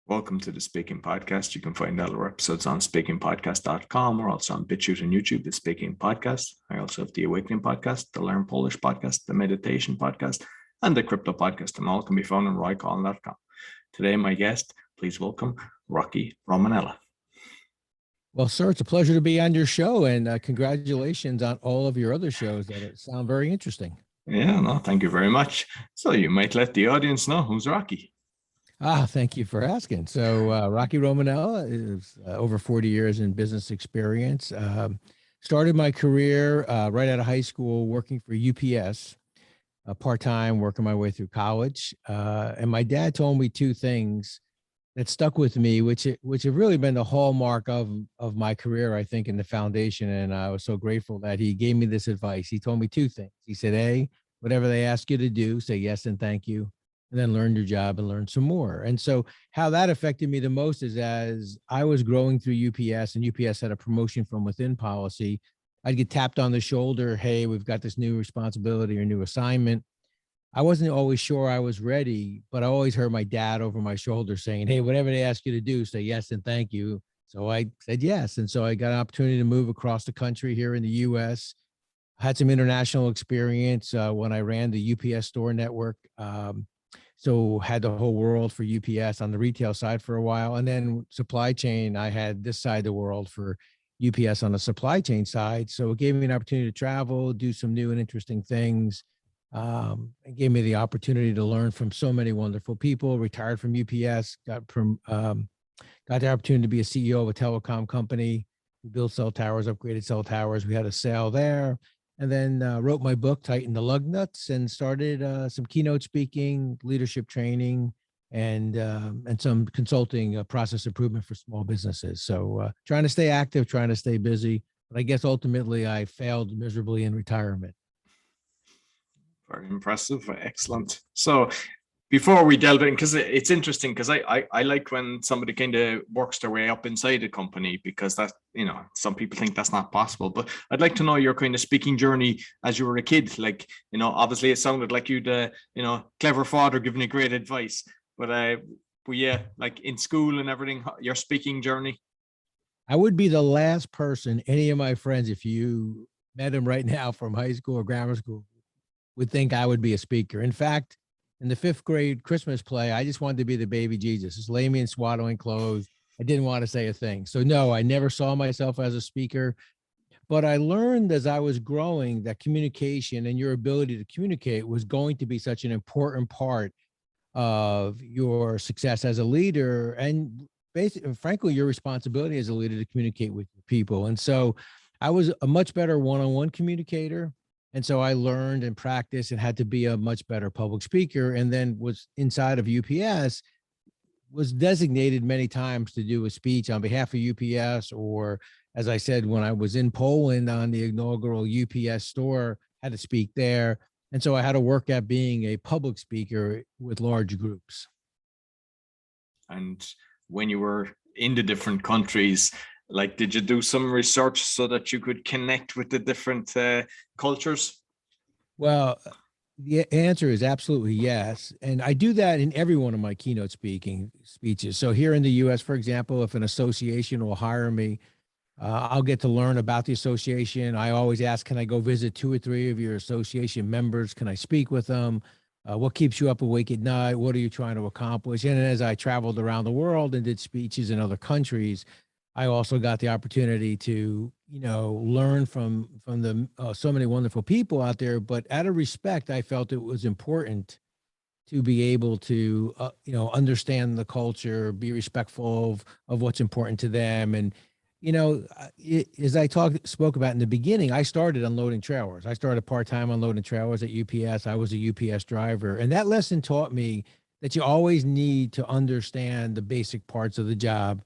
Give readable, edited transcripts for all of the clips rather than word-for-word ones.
Welcome to the Speaking Podcast. You can find all our episodes on speakingpodcast.com. We're also on BitChute and YouTube, the Speaking Podcast. I also have the Awakening Podcast, the Learn Polish Podcast, the Meditation Podcast, and the Crypto Podcast. And all can be found on roycollin.com. Today, my guest, please welcome Rocky Romanella. Well, sir, it's a pleasure to be on your show, and congratulations on all of your other shows that sound very interesting. Yeah, no, thank you very much. So you might let the audience know who's Rocky. Thank you for asking. So Rocky Romanella is over 40 years in business experience. Started my career right out of high school working for UPS, part-time, working my way through college. And my dad told me two things that stuck with me, which have really been the hallmark of my career, I think, in the foundation. And I was so grateful that he gave me this advice. He told me two things. He said, A, whatever they ask you to do, say yes and thank you, and then learn your job and learn some more. And so how that affected me the most is as I was growing through UPS, and UPS had a promotion from within policy, I'd get tapped on the shoulder, hey, we've got this new responsibility or new assignment. I wasn't always sure I was ready, but I always heard my dad over my shoulder saying, hey, whatever they ask you to do, say yes and thank you. So I said yes. And so I got an opportunity to move across the country here in the US. I had some international experience when I ran the UPS store network. So had the whole world for UPS on the retail side for a while. And then supply chain, I had this side of the world for UPS on the supply chain side. So it gave me an opportunity to travel, do some new and interesting things. It gave me the opportunity to learn from so many wonderful people. Retired from UPS, got the opportunity to be a CEO of a telecom company. We built cell towers, upgraded cell towers. We had a sale there. And then wrote my book, Tighten the Lug Nuts, and started some keynote speaking, leadership training, and some consulting process improvement for small businesses. So trying to stay active, trying to stay busy. But I guess ultimately I failed miserably in retirement. Very impressive. Excellent. So before we delve in, because it's interesting, because I like when somebody kind of works their way up inside a company, because that, some people think that's not possible. But I'd like to know your kind of speaking journey as you were a kid. Like, obviously it sounded like you'd, clever father giving you great advice. But yeah, like in school and everything, your speaking journey. I would be the last person any of my friends, if you met them right now from high school or grammar school, would think I would be a speaker. In fact, in the 5th grade Christmas play, I just wanted to be the baby Jesus. Just lay me in swaddling clothes. I didn't want to say a thing. So no, I never saw myself as a speaker. But I learned as I was growing that communication and your ability to communicate was going to be such an important part of your success as a leader, and basically, frankly, your responsibility as a leader to communicate with people. And so I was a much better one-on-one communicator. And so I learned and practiced and had to be a much better public speaker, and then was inside of UPS, was designated many times to do a speech on behalf of UPS, or as I said, when I was in Poland on the inaugural UPS store, had to speak there. And so I had to work at being a public speaker with large groups. And when you were in the different countries, like, did you do some research so that you could connect with the different cultures? Well, the answer is absolutely yes. And I do that in every one of my keynote speaking speeches. So here in the US, for example, if an association will hire me, I'll get to learn about the association. I always ask, can I go visit 2 or 3 of your association members? Can I speak with them? What keeps you up awake at night? What are you trying to accomplish? And as I traveled around the world and did speeches in other countries, I also got the opportunity to, learn from the so many wonderful people out there. But out of respect, I felt it was important to be able to, understand the culture, be respectful of what's important to them. And, as I spoke about in the beginning, I started unloading trailers. I started part-time unloading trailers at UPS. I was a UPS driver. And that lesson taught me that you always need to understand the basic parts of the job,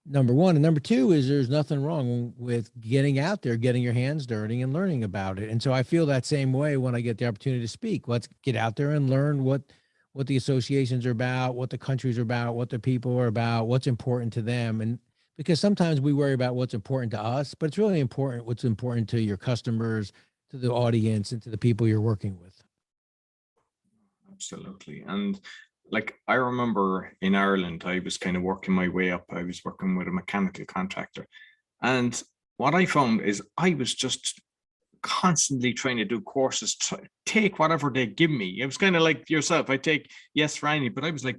number one. And number two is there's nothing wrong with getting out there, getting your hands dirty and learning about it. And so I feel that same way when I get the opportunity to speak. Let's get out there and learn what the associations are about, what the countries are about, what the people are about, what's important to them. And because sometimes we worry about what's important to us, but it's really important what's important to your customers, to the audience, and to the people you're working with. Absolutely. And like I remember in Ireland, I was kind of working my way up. I was working with a mechanical contractor. And what I found is I was just constantly trying to do courses, take whatever they give me. It was kind of like yourself. I take yes for any, but I was like,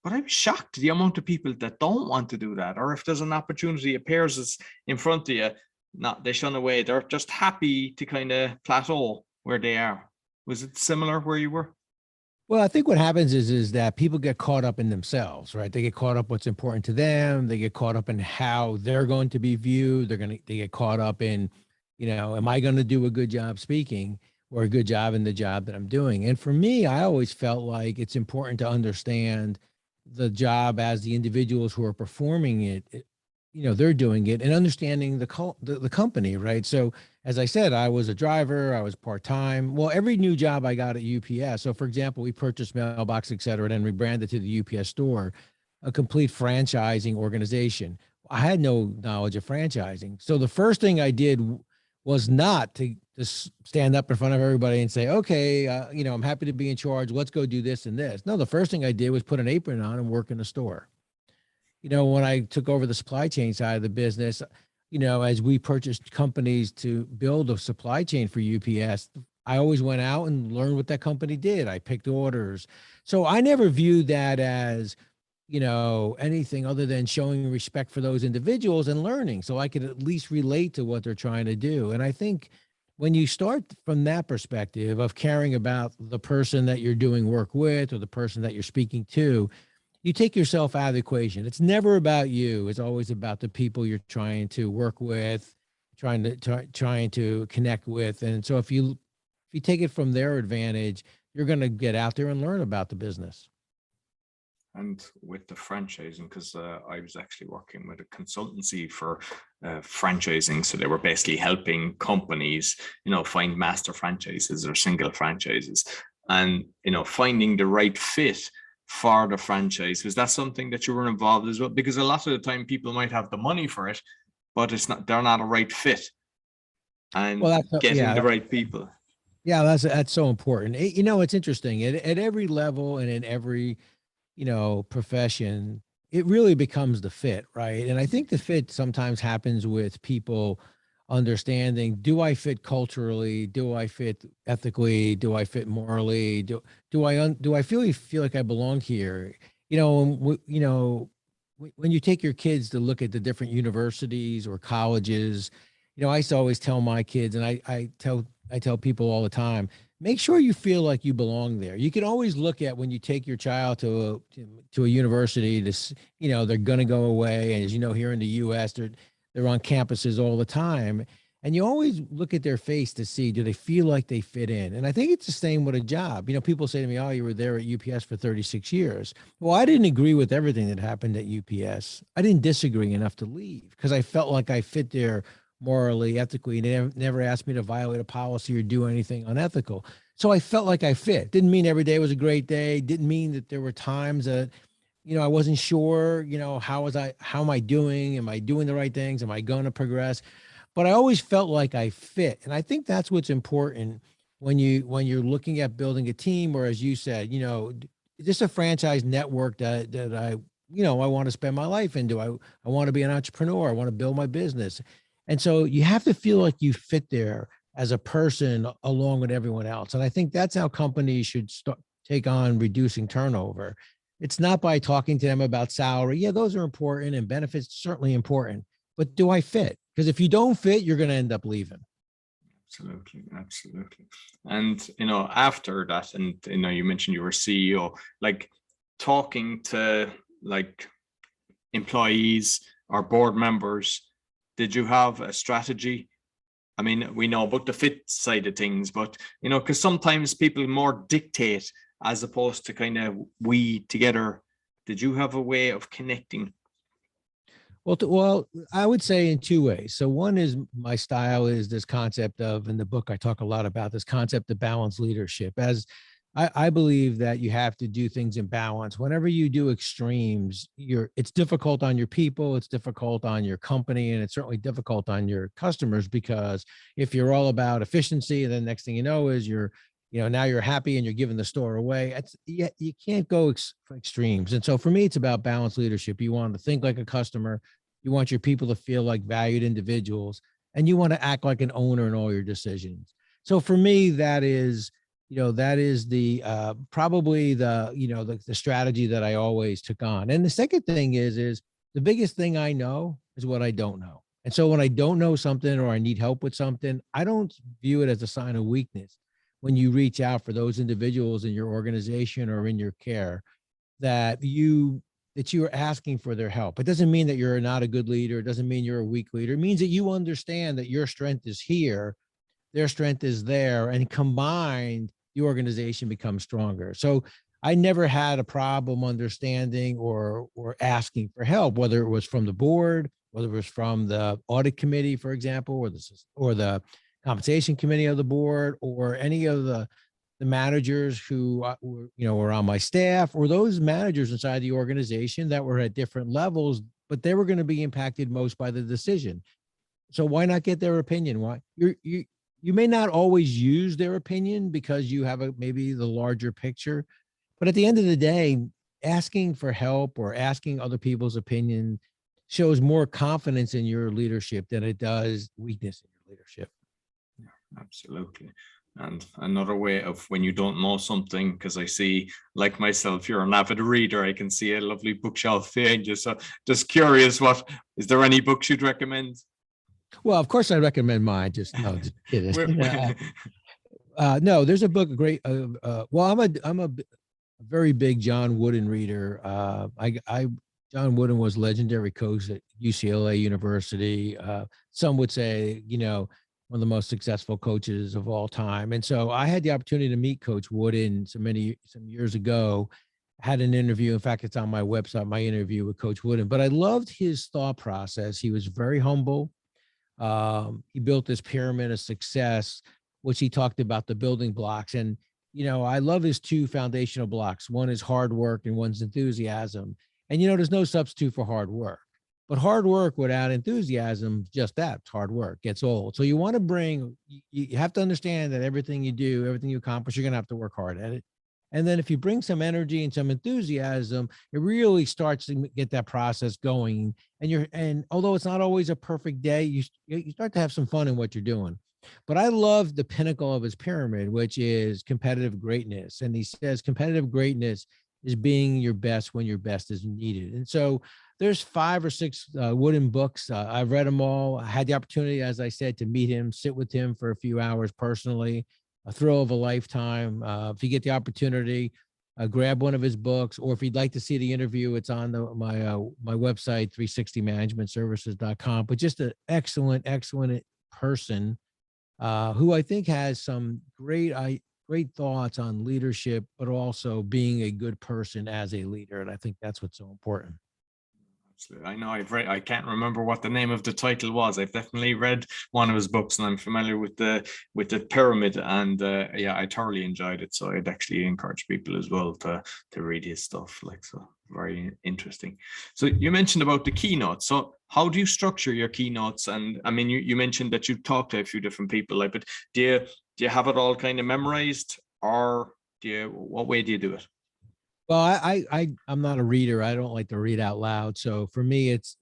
but I was shocked the amount of people that don't want to do that. Or if there's an opportunity appears it's in front of you, not they shun away. They're just happy to kind of plateau where they are. Was it similar where you were? Well, I think what happens is that people get caught up in themselves, right? They get caught up what's important to them. They get caught up in how they're going to be viewed. They get caught up in, am I going to do a good job speaking or a good job in the job that I'm doing? And for me, I always felt like it's important to understand the job as the individuals who are performing it, they're doing it and understanding the company, right? So as I said, I was a driver, I was part-time. Well, every new job I got at UPS. So for example, we purchased mailbox, et cetera, and then rebranded to the UPS store, a complete franchising organization. I had no knowledge of franchising. So the first thing I did was not to just stand up in front of everybody and say, okay, I'm happy to be in charge. Let's go do this and this. No, the first thing I did was put an apron on and work in the store. When I took over the supply chain side of the business, as we purchased companies to build a supply chain for UPS, I always went out and learned what that company did. I picked orders. So I never viewed that as, anything other than showing respect for those individuals and learning so I could at least relate to what they're trying to do. And I think when you start from that perspective of caring about the person that you're doing work with or the person that you're speaking to, you take yourself out of the equation. It's never about you. It's always about the people you're trying to work with, trying to connect with. And so if you take it from their advantage, you're going to get out there and learn about the business. And with the franchising, because I was actually working with a consultancy for franchising. So they were basically helping companies, find master franchises or single franchises and, finding the right fit for the franchise. Was that something that you were involved as well? Because a lot of the time people might have the money for it, but they're not a right fit. And getting the right people. Yeah, that's so important. It's interesting. At every level and in every, profession, it really becomes the fit, right? And I think the fit sometimes happens with people understanding, do I fit culturally? Do I fit ethically? Do I fit morally? Do I feel like I belong here? When you take your kids to look at the different universities or colleges, I used to always tell my kids, and I tell people all the time, make sure you feel like you belong there. You can always look at when you take your child to a university, they're going to go away. And as you know, here in the US, they're on campuses all the time. And you always look at their face to see, do they feel like they fit in? And I think it's the same with a job. People say to me, oh, you were there at UPS for 36 years. Well, I didn't agree with everything that happened at UPS. I didn't disagree enough to leave because I felt like I fit there morally, ethically. They never asked me to violate a policy or do anything unethical. So I felt like I fit. Didn't mean every day was a great day. Didn't mean that there were times that, I wasn't sure, how am I doing? Am I doing the right things? Am I going to progress? But I always felt like I fit. And I think that's what's important when you're looking at building a team, or as you said, is this a franchise network that I want to spend my life into? I want to be an entrepreneur. I want to build my business. And so you have to feel like you fit there as a person along with everyone else. And I think that's how companies should take on reducing turnover. It's not by talking to them about salary. Yeah, those are important, and benefits certainly important. But do I fit? Because if you don't fit, you're going to end up leaving. Absolutely. And, after that, and, you mentioned you were CEO, like talking to like employees or board members, did you have a strategy? I mean, we know about the fit side of things, but, because sometimes people more dictate as opposed to kind of we together. Did you have a way of connecting? Well, I would say in two ways. So one is my style is this concept of, in the book, I talk a lot about this concept of balanced leadership. As I believe that you have to do things in balance. Whenever you do extremes, it's difficult on your people, it's difficult on your company, and it's certainly difficult on your customers, because if you're all about efficiency, then next thing you know is you're now you're happy and you're giving the store away. You can't go extremes. And so for me, it's about balanced leadership. You want to think like a customer. You want your people to feel like valued individuals, and you want to act like an owner in all your decisions. So for me, that is the probably the strategy that I always took on. And the second thing is the biggest thing I know is what I don't know. And so when I don't know something or I need help with something, I don't view it as a sign of weakness when you reach out for those individuals in your organization or in your care that you are asking for their help. It doesn't mean that you're not a good leader. It doesn't mean you're a weak leader. It means that you understand that your strength is here, their strength is there, and combined, the organization becomes stronger. So I never had a problem understanding or asking for help, whether it was from the board, whether it was from the audit committee, for example, or the compensation committee of the board, or any of the managers who were on my staff, or those managers inside the organization that were at different levels, but they were going to be impacted most by the decision. So why not get their opinion? Why you may not always use their opinion because you have maybe the larger picture, but at the end of the day, asking for help or asking other people's opinion shows more confidence in your leadership than it does weakness in your leadership. Yeah, absolutely. And another way of when you don't know something, because I see, like myself, you're an avid reader, I can see a lovely bookshelf behind you. So just curious, is there any books you'd recommend? Well, of course I recommend mine. Just kidding. No, there's a book, well, I'm a very big John Wooden reader. John Wooden was legendary coach at UCLA University. Some would say, one of the most successful coaches of all time. And so I had the opportunity to meet Coach Wooden some years ago. I had an interview. In fact, it's on my website, my interview with Coach Wooden. But I loved his thought process. He was very humble. He built this pyramid of success, which he talked about the building blocks. And, I love his two foundational blocks. One is hard work and one's enthusiasm. And, there's no substitute for hard work. But hard work without enthusiasm, just that, it's hard work, gets old. So you want to you have to understand that everything you do, everything you accomplish, you're going to have to work hard at it. And then if you bring some energy and some enthusiasm, it really starts to get that process going. And although it's not always a perfect day, you start to have some fun in what you're doing. But I love the pinnacle of his pyramid, which is competitive greatness. And he says competitive greatness is being your best when your best is needed. And so there's 5 or 6 Wooden books. I've read them all. I had the opportunity, as I said, to meet him, sit with him for a few hours personally, a thrill of a lifetime. If you get the opportunity, grab one of his books, or if you'd like to see the interview, it's on my website, 360managementservices.com. But just an excellent person who I think has some great thoughts on leadership, but also being a good person as a leader. And I think that's what's so important. Absolutely. I know I can't remember what the name of the title was. I've definitely read one of his books and I'm familiar with the pyramid, and yeah, I thoroughly enjoyed it. So I'd actually encourage people as well to read his stuff. So very interesting. So you mentioned about the keynote. So how do you structure your keynotes? And I mean, you mentioned that you talked to a few different people, but do you have it all kind of memorized, or what way do you do it? Well, I'm not a reader. I don't like to read out loud. So for me, it's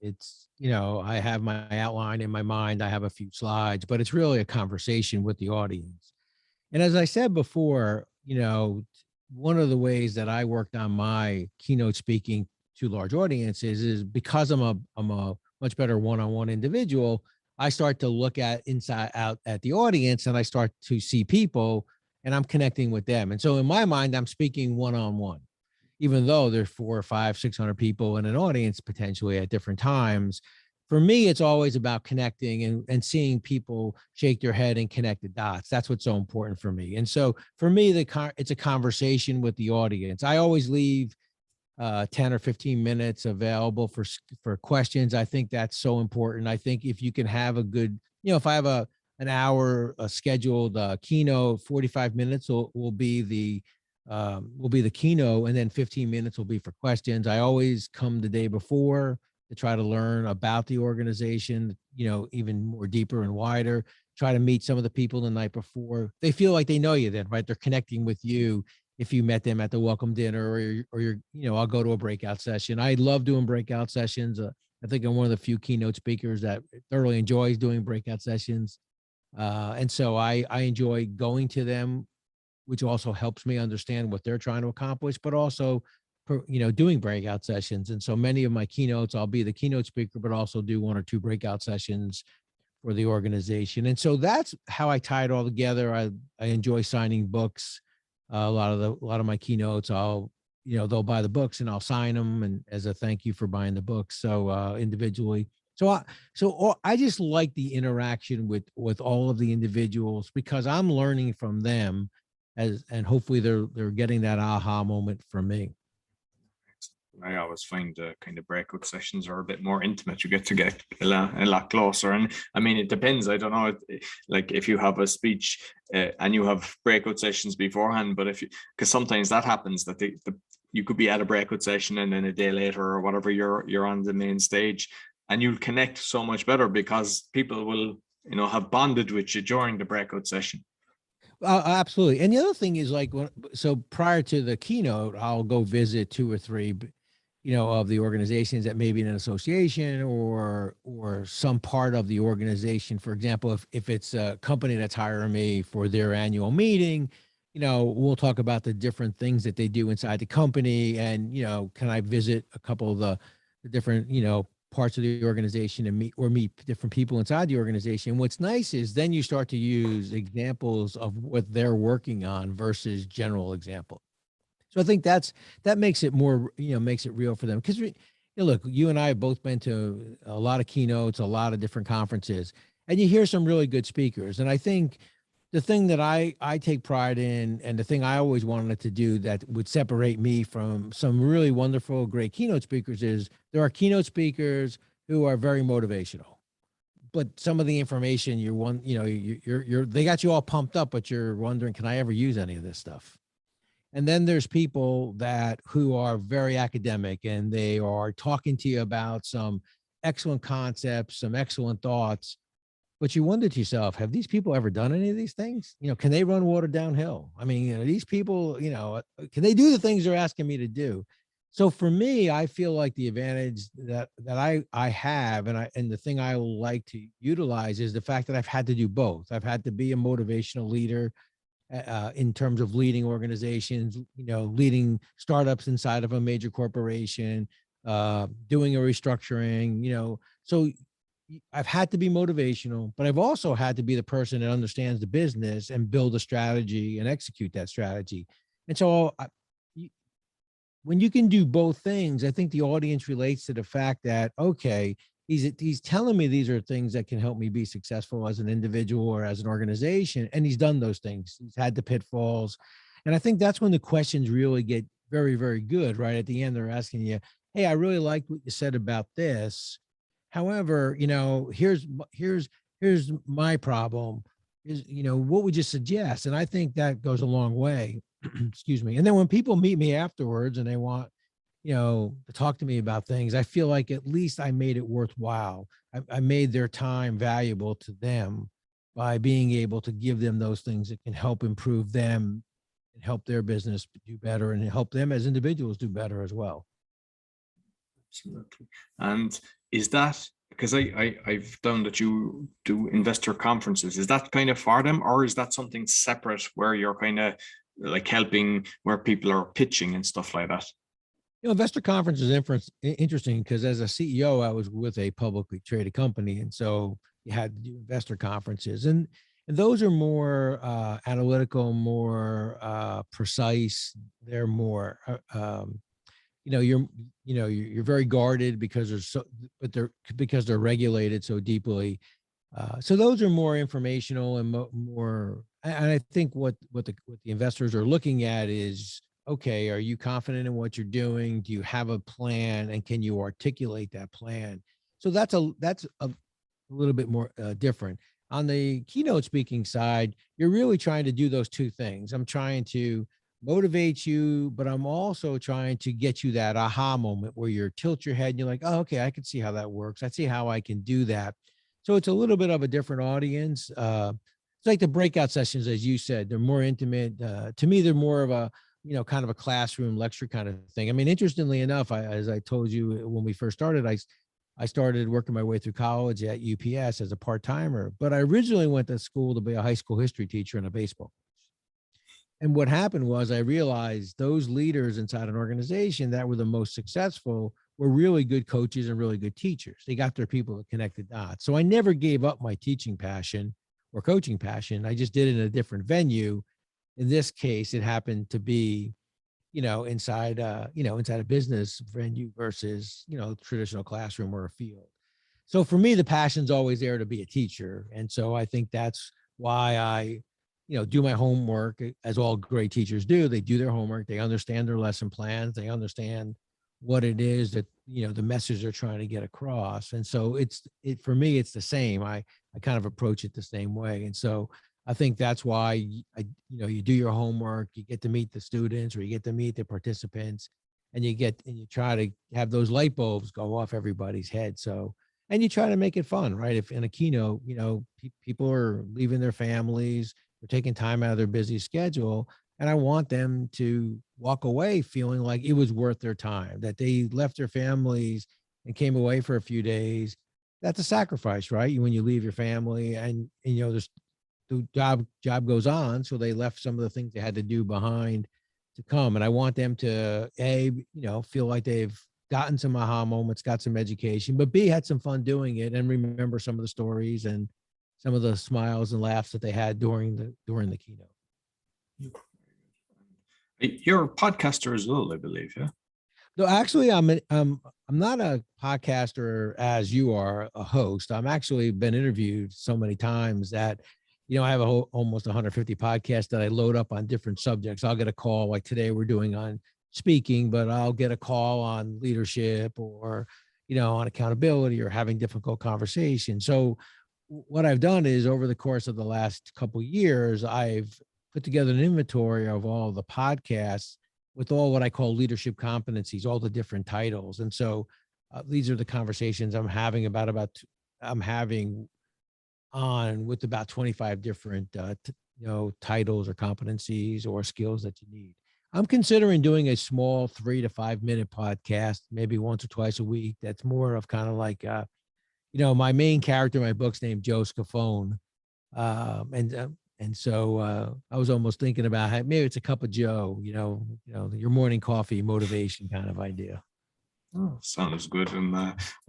I have my outline in my mind. I have a few slides, but it's really a conversation with the audience. And as I said before, one of the ways that I worked on my keynote speaking to large audiences is because I'm a much better one-on-one individual. I start to look inside out at the audience, and I start to see people, and I'm connecting with them. And so in my mind, I'm speaking one-on-one. Even though there's 400 or 500, 600 people in an audience potentially at different times, for me, it's always about connecting and seeing people shake their head and connect the dots. That's what's so important for me. And so for me, it's a conversation with the audience. I always leave 10 or 15 minutes available for questions. I think that's so important. I think if you can have a good, if I have an hour scheduled keynote, 45 minutes will be the keynote, and then 15 minutes will be for questions. I always come the day before to try to learn about the organization, even more deeper and wider. try to meet some of the people the night before. They feel like they know you then, right? They're connecting with you if you met them at the welcome dinner, or you're, I'll go to a breakout session. I love doing breakout sessions. I think I'm one of the few keynote speakers that thoroughly enjoys doing breakout sessions. And so I enjoy going to them, which also helps me understand what they're trying to accomplish, but also, doing breakout sessions. And so many of my keynotes, I'll be the keynote speaker, but also do 1 or 2 breakout sessions for the organization. And so that's how I tie it all together. I enjoy signing books. A lot of my keynotes, they'll buy the books and I'll sign them, and as a thank you for buying the books. So individually. So I just like the interaction with all of the individuals, because I'm learning from them, and hopefully they're getting that aha moment from me. I always find the kind of breakout sessions are a bit more intimate. You get to get a lot closer. And I mean, it depends. I don't know, like if you have a speech and you have breakout sessions beforehand, but because sometimes that happens, that you could be at a breakout session and then a day later or whatever, you're on the main stage, and you'll connect so much better because people will, have bonded with you during the breakout session. Absolutely. And the other thing is, like, so prior to the keynote, I'll go visit 2 or 3, of the organizations that may be in an association or some part of the organization. For example, if it's a company that's hiring me for their annual meeting, we'll talk about the different things that they do inside the company. And, can I visit a couple of the different, parts of the organization and meet different people inside the organization. What's nice is then you start to use examples of what they're working on versus general examples. So I think that makes it more, makes it real for them. Because look, you and I have both been to a lot of keynotes, a lot of different conferences, and you hear some really good speakers. And I think the thing that I take pride in, and the thing I always wanted to do that would separate me from some really wonderful, great keynote speakers, is there are keynote speakers who are very motivational, but some of the information they got you all pumped up, but you're wondering, can I ever use any of this stuff? And then there's people who are very academic, and they are talking to you about some excellent concepts, some excellent thoughts, but you wonder to yourself, have these people ever done any of these things? Can they run water downhill? I mean, these people, can they do the things they're asking me to do? So for me, I feel like the advantage that I have, and the thing I like to utilize, is the fact that I've had to do both. I've had to be a motivational leader in terms of leading organizations, leading startups inside of a major corporation, doing a restructuring, so I've had to be motivational, but I've also had to be the person that understands the business and build a strategy and execute that strategy. And so when you can do both things, I think the audience relates to the fact that, okay, he's telling me these are things that can help me be successful as an individual or as an organization. And he's done those things. He's had the pitfalls. And I think that's when the questions really get very, very good, right? At the end, they're asking you, hey, I really liked what you said about this. However, here's my problem is, what would you suggest? And I think that goes a long way. Excuse me. And then when people meet me afterwards and they want, to talk to me about things, I feel like at least I made it worthwhile. I made their time valuable to them by being able to give them those things that can help improve them and help their business do better and help them as individuals do better as well. Absolutely. And is that, because I've done that you do investor conferences, is that kind of for them, or is that something separate where you're kind of like helping where people are pitching and stuff like that? Investor conference is interesting because as a CEO, I was with a publicly traded company. And so you had to do investor conferences, and those are more analytical, more precise. They're more, you're very guarded because they're regulated so deeply. So those are more informational and more. And I think what the investors are looking at is, okay, are you confident in what you're doing? Do you have a plan, and can you articulate that plan? So that's a little bit more different. On the keynote speaking side, you're really trying to do those two things. I'm trying to motivate you, but I'm also trying to get you that aha moment where you tilt your head and you're like, oh, okay, I can see how that works. I see how I can do that. So it's a little bit of a different audience. It's like the breakout sessions, as you said, they're more intimate. To me, they're more of a, kind of a classroom lecture kind of thing. I mean, interestingly enough, as I told you when we first started, I started working my way through college at UPS as a part-timer, but I originally went to school to be a high school history teacher and a baseball coach. And what happened was I realized those leaders inside an organization that were the most successful were really good coaches and really good teachers. They got their people to connect the dots. So I never gave up my teaching passion or coaching passion. I just did it in a different venue. In this case, it happened to be, inside a business venue versus, traditional classroom or a field. So for me, the passion's always there to be a teacher. And so I think that's why I, do my homework as all great teachers do. They do their homework. They understand their lesson plans. They understand what it is that, the message they're trying to get across. And so for me, it's the same. I kind of approach it the same way. And so I think that's why you do your homework, you get to meet the students or you get to meet the participants, and you try to have those light bulbs go off everybody's head. So, and you try to make it fun, right? If in a keynote, people are leaving their families, they're taking time out of their busy schedule, and I want them to walk away feeling like it was worth their time, that they left their families and came away for a few days. That's a sacrifice, right? When you leave your family and there's the job goes on. So they left some of the things they had to do behind to come. And I want them to feel like they've gotten some aha moments, got some education, but B, had some fun doing it and remember some of the stories and some of the smiles and laughs that they had during the keynote. You're a podcaster as well, I believe, yeah? No, actually, I'm not a podcaster as you are a host. I'm actually been interviewed so many times that, I have almost 150 podcasts that I load up on different subjects. I'll get a call like today we're doing on speaking, but I'll get a call on leadership or, on accountability or having difficult conversations. So what I've done is over the course of the last couple of years, I've put together an inventory of all the podcasts with all what I call leadership competencies, all the different titles. And so these are the conversations I'm having I'm having on with about 25 different, titles or competencies or skills that you need. I'm considering doing a small 3 to 5 minute podcast, maybe once or twice a week. That's more of kind of like, my main character in my book's named Joe Scafone. And so I was almost thinking about how maybe it's a cup of Joe, your morning coffee motivation kind of idea. Oh, sounds good. And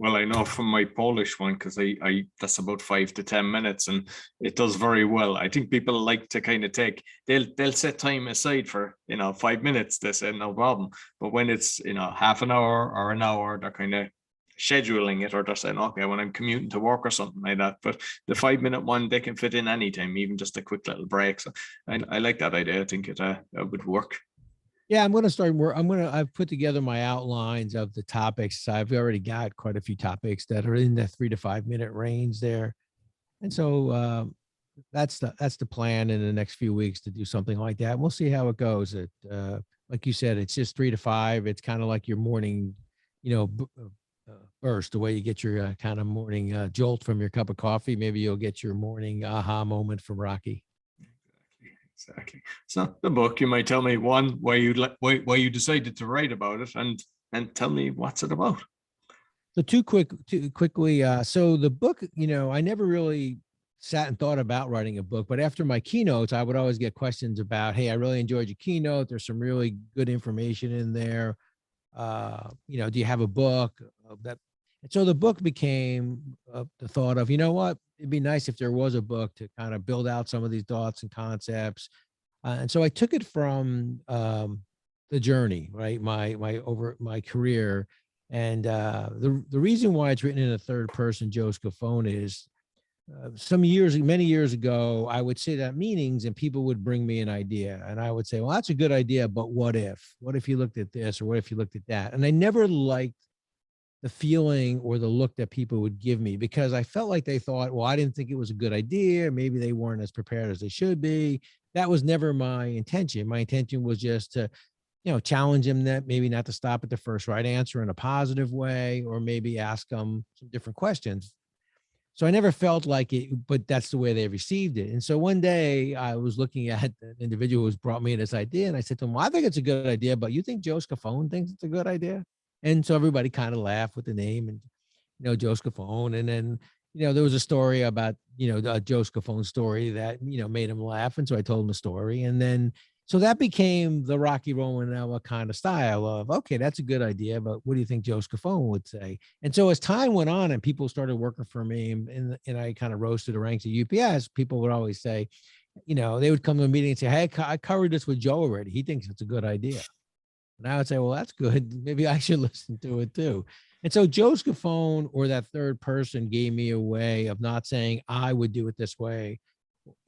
well, I know from my Polish one, because I that's about 5 to 10 minutes and it does very well. I think people like to kind of they'll set time aside for 5 minutes, they say no problem. But when it's half an hour or an hour, they're kind of scheduling it, or they're saying, okay, when I'm commuting to work or something like that. But the 5 minute one, they can fit in anytime, even just a quick little break. So I like that idea. I think it would work. Yeah, I'm going to start work. I've put together my outlines of the topics. I've already got quite a few topics that are in the 3 to 5 minute range there. And so that's the plan in the next few weeks to do something like that. We'll see how it goes. Like you said, it's just 3 to 5. It's kind of like your morning, burst, the way you get your kind of morning jolt from your cup of coffee. Maybe you'll get your morning aha moment from Rocky. Exactly. So the book, you might tell me why you decided to write about it, and tell me what's it about. So quickly. So the book, I never really sat and thought about writing a book, but after my keynotes, I would always get questions about, hey, I really enjoyed your keynote. There's some really good information in there. Do you have a book that? And so the book became the thought of, what, it'd be nice if there was a book to kind of build out some of these thoughts and concepts. And so I took it from the journey, right? My career. And the reason why it's written in a third person, Joe Scafone, is many years ago, I would sit at meetings and people would bring me an idea and I would say, well, that's a good idea, but what if you looked at this, or what if you looked at that? And I never liked the feeling or the look that people would give me, because I felt like they thought, well, I didn't think it was a good idea. Maybe they weren't as prepared as they should be. That was never my intention. My intention was just to, challenge them, that maybe not to stop at the first right answer in a positive way, or maybe ask them some different questions. So I never felt like it, but that's the way they received it. And so one day I was looking at an individual who's brought me this idea, and I said to him, well, I think it's a good idea, but you think Joe Scafone thinks it's a good idea? And so everybody kind of laughed with the name and, Joe Scafone. And then, there was a story about, Joe Scafone story that, made him laugh. And so I told him the story. And then, so that became the Rocky Romanella kind of style of, okay, that's a good idea, but what do you think Joe Scafone would say? And so as time went on and people started working for me and I kind of rose through the ranks of UPS, people would always say, they would come to a meeting and say, hey, I covered this with Joe already. He thinks it's a good idea. And I would say, well, that's good. Maybe I should listen to it too. And so Joe Scafone, or that third person, gave me a way of not saying I would do it this way.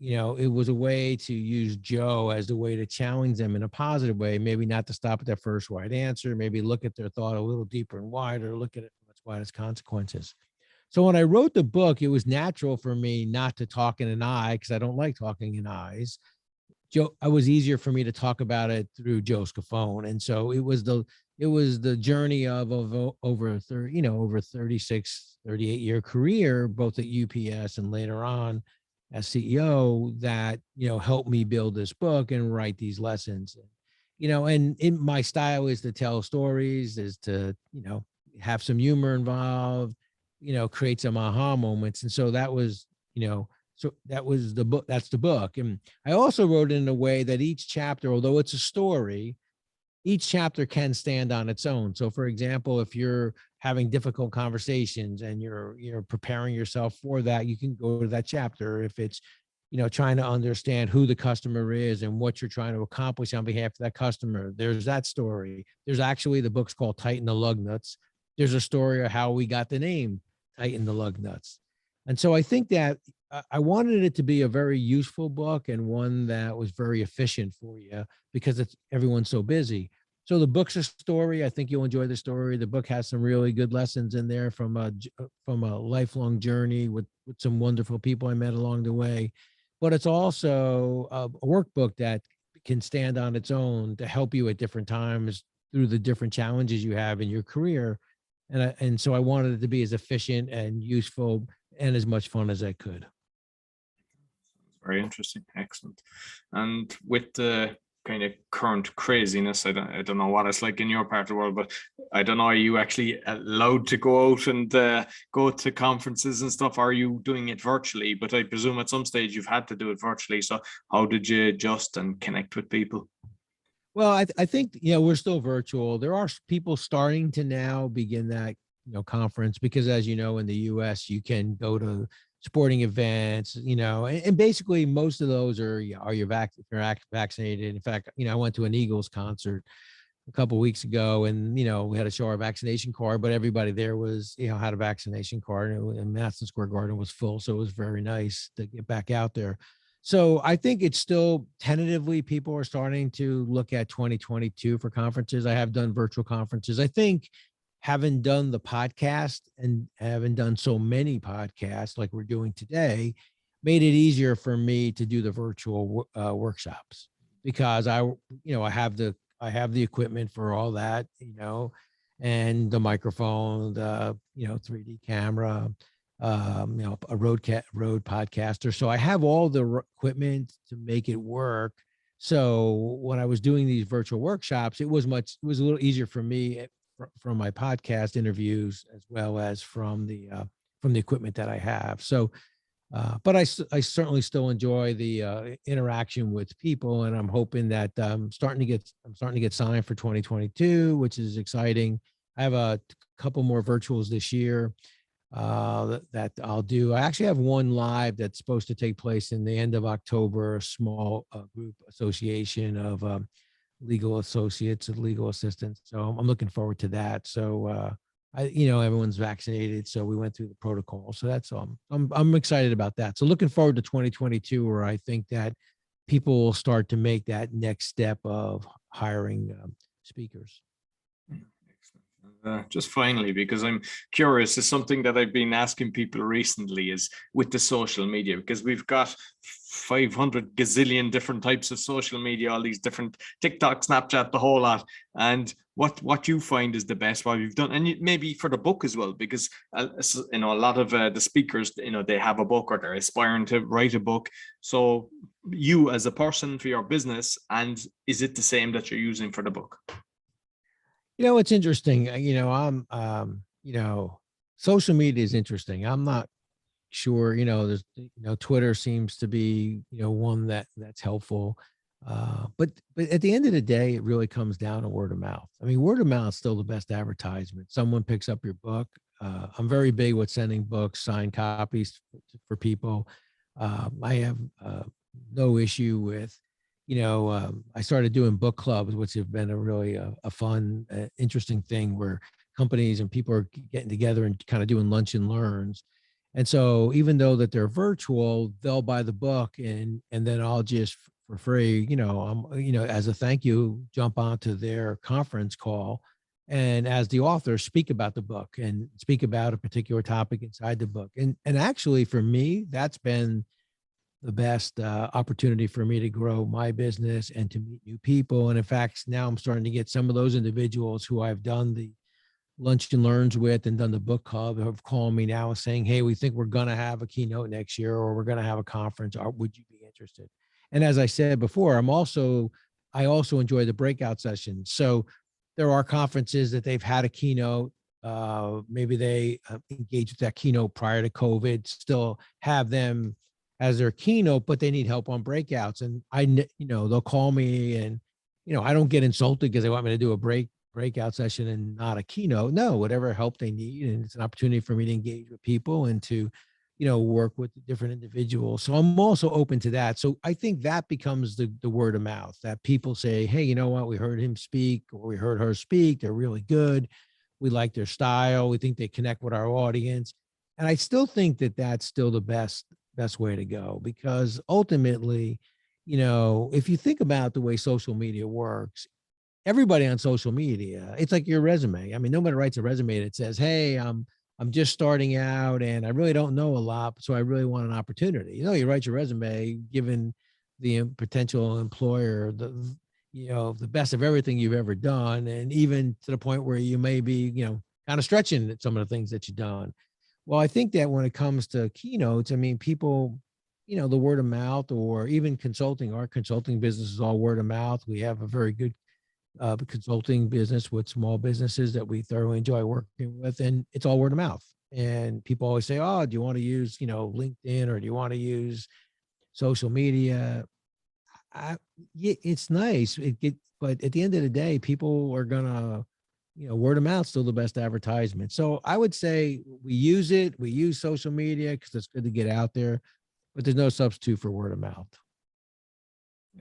It was a way to use Joe as the way to challenge them in a positive way, maybe not to stop at their first right answer, maybe look at their thought a little deeper and wider, look at it from its widest consequences. So when I wrote the book, it was natural for me not to talk in an I, because I don't like talking in I's. It was easier for me to talk about it through Joe Scafone. And so it was the journey of over 30, over 36, 38-year career, both at UPS and later on as CEO, that, helped me build this book and write these lessons. And my style is to tell stories, is to, have some humor involved, create some aha moments. And so that was, so that was the book. That's the book. And I also wrote it in a way that each chapter, although it's a story, each chapter can stand on its own. So for example, if you're having difficult conversations and you're preparing yourself for that, you can go to that chapter. If it's, trying to understand who the customer is and what you're trying to accomplish on behalf of that customer, there's that story. There's actually, the book's called Tighten the Lug Nuts. There's a story of how we got the name Tighten the Lug Nuts. And so I think that I wanted it to be a very useful book and one that was very efficient for you, because everyone's so busy. So the book's a story. I think you'll enjoy the story. The book has some really good lessons in there from a lifelong journey with some wonderful people I met along the way. But it's also a workbook that can stand on its own to help you at different times through the different challenges you have in your career. And so I wanted it to be as efficient and useful and as much fun as I could. Very interesting. Excellent. And with the kind of current craziness, I don't know what it's like in your part of the world, but I don't know, are you actually allowed to go out and go to conferences and stuff? Are you doing it virtually? But I presume at some stage you've had to do it virtually. So how did you adjust and connect with people? Well, I think, we're still virtual. There are people starting to now begin that, conference, because as you know, in the US, you can go to sporting events, and basically most of those are you're vaccinated. In fact, I went to an Eagles concert a couple of weeks ago, and we had to show our vaccination card, but everybody there was had a vaccination card, and Madison Square Garden was full, so it was very nice to get back out there. So I think it's still tentatively people are starting to look at 2022 for conferences. I have done virtual conferences. I think having done the podcast and having done so many podcasts like we're doing today made it easier for me to do the virtual workshops, because I have the equipment for all that, and the microphone, the 3D camera, a Rode podcaster. So I have all the equipment to make it work. So when I was doing these virtual workshops, it was a little easier for me from my podcast interviews, as well as from the equipment that I have. So, but I certainly still enjoy the interaction with people, and I'm hoping that I'm starting to get signed for 2022, which is exciting. I have a couple more virtuals this year that I'll do. I actually have one live that's supposed to take place in the end of October, a small group association of legal associates and legal assistants. So I'm looking forward to that. So everyone's vaccinated, so we went through the protocol. So that's I'm excited about that. So looking forward to 2022, where I think that people will start to make that next step of hiring speakers. Just finally, because I'm curious, is something that I've been asking people recently is with the social media, because we've got 500 gazillion different types of social media, all these different TikTok, Snapchat, the whole lot. And what you find is the best, what you've done, and maybe for the book as well, because a lot of the speakers, they have a book or they're aspiring to write a book. So you as a person for your business, and is it the same that you're using for the book? It's interesting. Social media is interesting. I'm not sure, there's, Twitter seems to be, one that's helpful. But at the end of the day, it really comes down to word of mouth. I mean, word of mouth is still the best advertisement. Someone picks up your book. I'm very big with sending books, signed copies for people. I have no issue with, I started doing book clubs, which have been a really a fun, interesting thing where companies and people are getting together and kind of doing lunch and learns. And so even though that they're virtual, they'll buy the book and then I'll just for free, as a thank you, jump onto their conference call and as the author speak about the book and speak about a particular topic inside the book. And actually for me, that's been the best opportunity for me to grow my business and to meet new people. And in fact, now I'm starting to get some of those individuals who I've done the lunch and learns with and done the book club have called me now saying, hey, we think we're going to have a keynote next year, or we're going to have a conference. Or would you be interested? And as I said before, I also enjoy the breakout sessions. So there are conferences that they've had a keynote. Maybe they engaged with that keynote prior to COVID, still have them as their keynote, but they need help on breakouts. And they'll call me and, I don't get insulted because they want me to do a breakout session and not a keynote. No, whatever help they need. And it's an opportunity for me to engage with people and to, work with different individuals. So I'm also open to that. So I think that becomes the word of mouth, that people say, hey, you know what, we heard him speak or we heard her speak. They're really good. We like their style. We think they connect with our audience. And I still think that that's still the best way to go, because ultimately, if you think about the way social media works, everybody on social media, it's like your resume. I mean, nobody writes a resume that says, hey, I'm just starting out and I really don't know a lot, so I really want an opportunity. You write your resume given the potential employer the best of everything you've ever done, and even to the point where you may be kind of stretching at some of the things that you've done. Well, I think that when it comes to keynotes, I mean, people, the word of mouth, or even consulting, our consulting business is all word of mouth. We have a very good consulting business with small businesses that we thoroughly enjoy working with, and it's all word of mouth. And people always say, oh, do you want to use, LinkedIn, or do you want to use social media? Yeah, it's nice. But at the end of the day, people are gonna, word of mouth still the best advertisement. So I would say we use social media because it's good to get out there, but there's no substitute for word of mouth.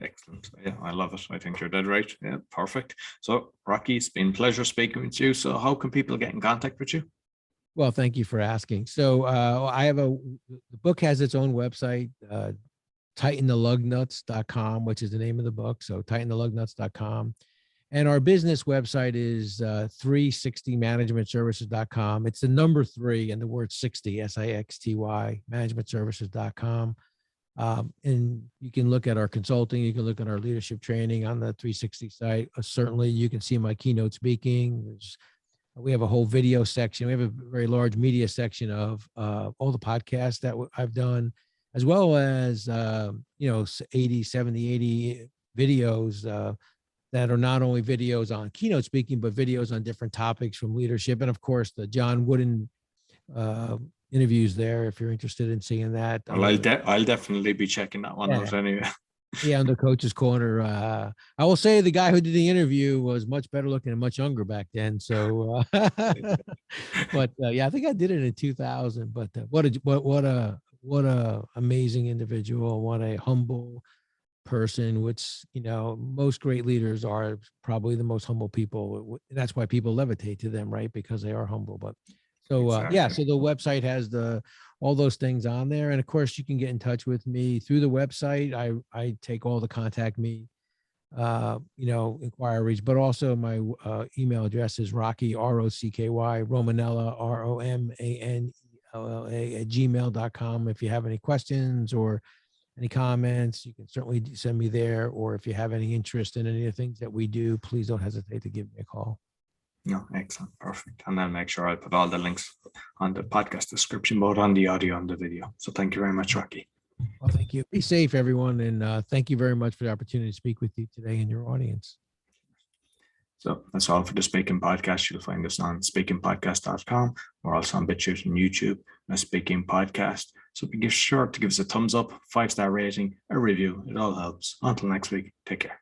Excellent. Yeah, I love it. I think you're dead right. Yeah, perfect. So Rocky, it's been a pleasure speaking with you. So how can people get in contact with you? Well, thank you for asking. So the book has its own website, tightentheLugnuts.com, which is the name of the book. So tightentheLugnuts.com. And our business website is 360managementservices.com. It's the number 3 and the word 60, SIXTY, managementservices.com. And you can look at our consulting, you can look at our leadership training on the 360 site. Certainly you can see my keynote speaking. We have a whole video section. We have a very large media section of all the podcasts that I've done, as well as, 70, 80 videos that are not only videos on keynote speaking, but videos on different topics from leadership. And of course, the John Wooden interviews there, if you're interested in seeing that. Well, I'll definitely be checking that one out anyway. Yeah, on the Coach's Corner. I will say the guy who did the interview was much better looking and much younger back then. So, but yeah, I think I did it in 2000. But what a amazing individual! What a humble person. Which most great leaders are probably the most humble people. That's why people levitate to them, right? Because they are humble. But so Exactly. yeah, so the website has all those things on there. And of course you can get in touch with me through the website. I take all the contact me, inquiries, but also my email address is Rocky, ROCKY, Romanella, ROMANELLA @gmail.com. If you have any questions or any comments, you can certainly send me there. Or if you have any interest in any of the things that we do, please don't hesitate to give me a call. No, excellent, perfect. And then make sure I put all the links on the podcast description, both on the audio and the video. So thank you very much, Rocky. Well, thank you. Be safe, everyone. And thank you very much for the opportunity to speak with you today and your audience. So that's all for the Speaking Podcast. You'll find us on speakingpodcast.com. We're also on BitChute and YouTube, a Speaking Podcast. So be sure to give us a thumbs up, 5-star rating, a review. It all helps. Until next week, take care.